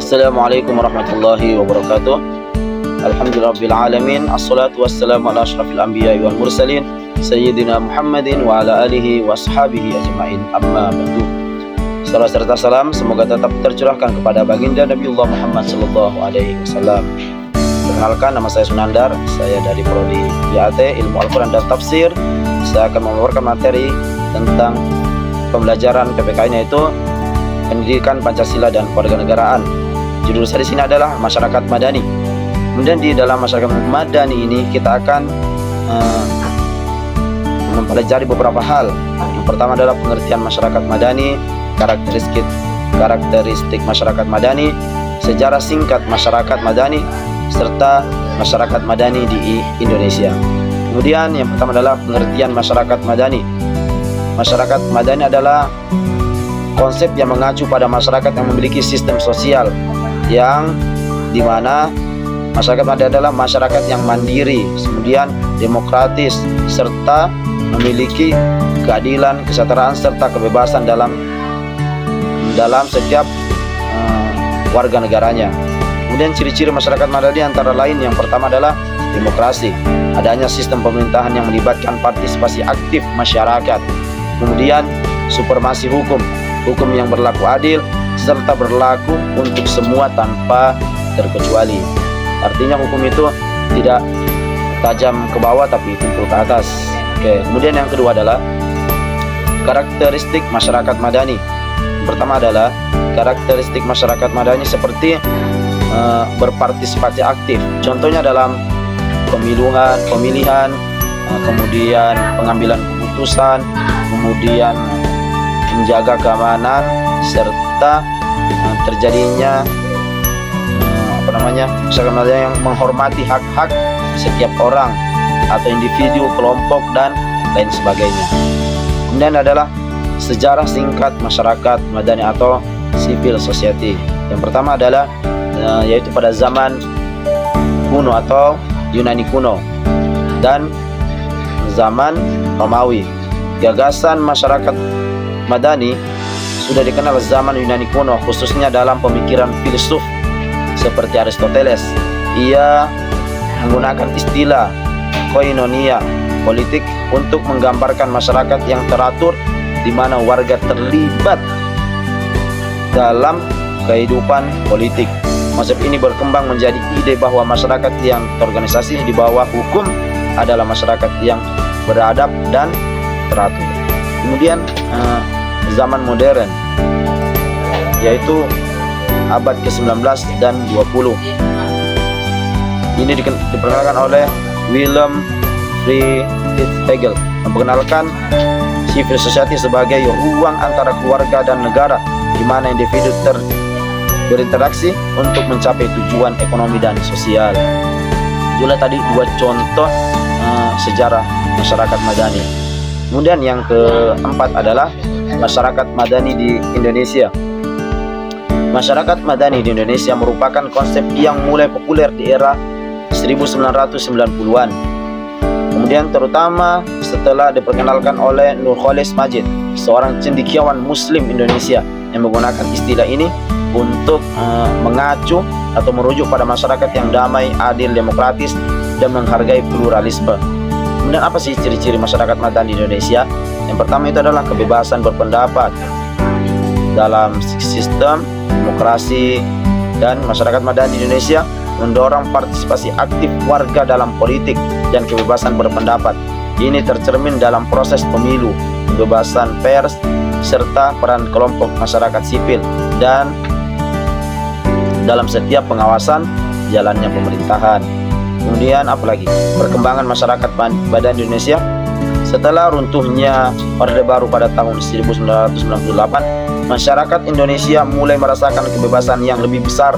Assalamualaikum warahmatullahi wabarakatuh. Alhamdulillahirabbil alamin. Assalatu wassalamu ala asyrafil anbiya'i wal mursalin sayyidina Muhammadin wa ala alihi wa ashabihi ajma'in. Amma ba'du. Salam serta salam semoga tetap tercurahkan kepada baginda Nabiullah Muhammad sallallahu alaihi wasallam. Perkenalkan, nama saya Sunandar. Saya dari Prodi IAT Ilmu Al-Quran dan Tafsir. Saya akan memaparkan materi tentang pembelajaran PPKN, yaitu Pendidikan Pancasila dan Kewarganegaraan. Judul saya di sini adalah Masyarakat Madani. Kemudian di dalam masyarakat madani ini kita akan mempelajari beberapa hal. Yang pertama adalah pengertian masyarakat madani, karakteristik masyarakat madani, sejarah singkat masyarakat madani, serta masyarakat madani di Indonesia. Kemudian yang pertama adalah pengertian masyarakat madani. Masyarakat madani adalah konsep yang mengacu pada masyarakat yang memiliki sistem sosial yang dimana masyarakat madani adalah masyarakat yang mandiri, kemudian demokratis, serta memiliki keadilan, kesetaraan, serta kebebasan dalam setiap warga negaranya. Kemudian ciri-ciri masyarakat madani antara lain, yang pertama adalah demokrasi, adanya sistem pemerintahan yang melibatkan partisipasi aktif masyarakat. Kemudian supremasi hukum yang berlaku adil serta berlaku untuk semua tanpa terkecuali. Artinya hukum itu tidak tajam ke bawah tapi tumpul ke atas. Kemudian yang kedua adalah karakteristik masyarakat madani. Pertama adalah karakteristik masyarakat madani seperti berpartisipasi aktif. Contohnya dalam pemilihan, kemudian pengambilan keputusan, kemudian menjaga keamanan, serta terjadinya masyarakat madani yang menghormati hak-hak setiap orang atau individu, kelompok, dan lain sebagainya. Kemudian adalah sejarah singkat masyarakat madani atau civil society. Yang pertama adalah yaitu pada zaman kuno atau Yunani kuno dan zaman Romawi. Gagasan masyarakat madani sudah dikenal zaman Yunani kuno, khususnya dalam pemikiran filsuf seperti Aristoteles. Ia menggunakan istilah koinonia politik untuk menggambarkan masyarakat yang teratur, di mana warga terlibat dalam kehidupan politik. Konsep ini berkembang menjadi ide bahwa masyarakat yang terorganisasi di bawah hukum adalah masyarakat yang beradab dan teratur. Kemudian zaman modern, yaitu abad ke-19 dan 20. Ini diperkenalkan oleh Wilhelm Friedrich Hegel, memperkenalkan civil society sebagai ruang antara keluarga dan negara, di mana individu berinteraksi untuk mencapai tujuan ekonomi dan sosial. Itulah tadi dua contoh sejarah masyarakat madani. Kemudian yang keempat adalah masyarakat madani di Indonesia. Masyarakat madani di Indonesia merupakan konsep yang mulai populer di era 1990-an. Kemudian terutama setelah diperkenalkan oleh Nurcholish Madjid, seorang cendekiawan muslim Indonesia, yang menggunakan istilah ini untuk mengacu atau merujuk pada masyarakat yang damai, adil, demokratis, dan menghargai pluralisme. Kemudian apa sih ciri-ciri masyarakat madani di Indonesia? Yang pertama itu adalah kebebasan berpendapat dalam sistem demokrasi, dan masyarakat madani di Indonesia mendorong partisipasi aktif warga dalam politik dan kebebasan berpendapat. Ini tercermin dalam proses pemilu, kebebasan pers, serta peran kelompok masyarakat sipil dan dalam setiap pengawasan jalannya pemerintahan. Kemudian apalagi perkembangan masyarakat madani Indonesia setelah runtuhnya Orde Baru pada tahun 1998, masyarakat Indonesia mulai merasakan kebebasan yang lebih besar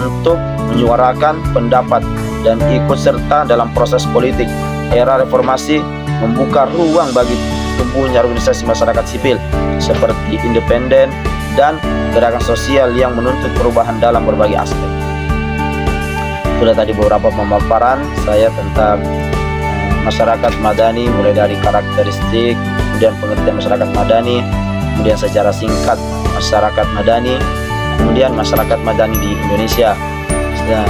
untuk menyuarakan pendapat dan ikut serta dalam proses politik. Era reformasi membuka ruang bagi tumbuhnya organisasi masyarakat sipil seperti independen dan gerakan sosial yang menuntut perubahan dalam berbagai aspek. Sudah tadi beberapa pemaparan saya tentang masyarakat madani, mulai dari karakteristik, kemudian pengertian masyarakat madani, kemudian sejarah singkat masyarakat madani, kemudian masyarakat madani di Indonesia. Nah,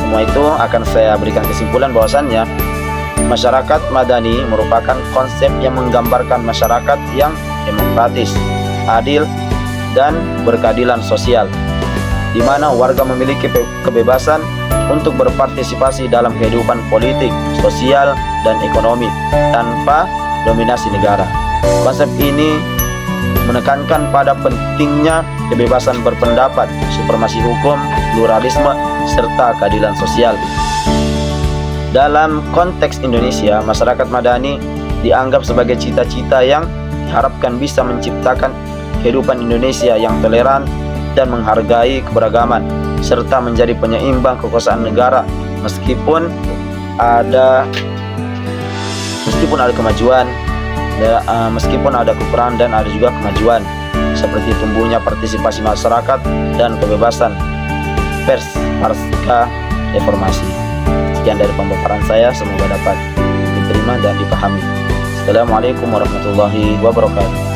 semua itu akan saya berikan kesimpulan bahwasannya masyarakat madani merupakan konsep yang menggambarkan masyarakat yang demokratis, adil, dan berkeadilan sosial, di mana warga memiliki kebebasan untuk berpartisipasi dalam kehidupan politik, sosial, dan ekonomi tanpa dominasi negara. Konsep ini menekankan pada pentingnya kebebasan berpendapat, supremasi hukum, pluralisme, serta keadilan sosial. Dalam konteks Indonesia, masyarakat madani dianggap sebagai cita-cita yang diharapkan bisa menciptakan kehidupan Indonesia yang toleran dan menghargai keberagaman, serta menjadi penyeimbang kekuasaan negara meskipun ada kemajuan, meskipun ada kekurangan dan ada juga kemajuan, seperti tumbuhnya partisipasi masyarakat dan kebebasan pers pasca reformasi. Sekian dari pemaparan saya, semoga dapat diterima dan dipahami. Assalamualaikum warahmatullahi wabarakatuh.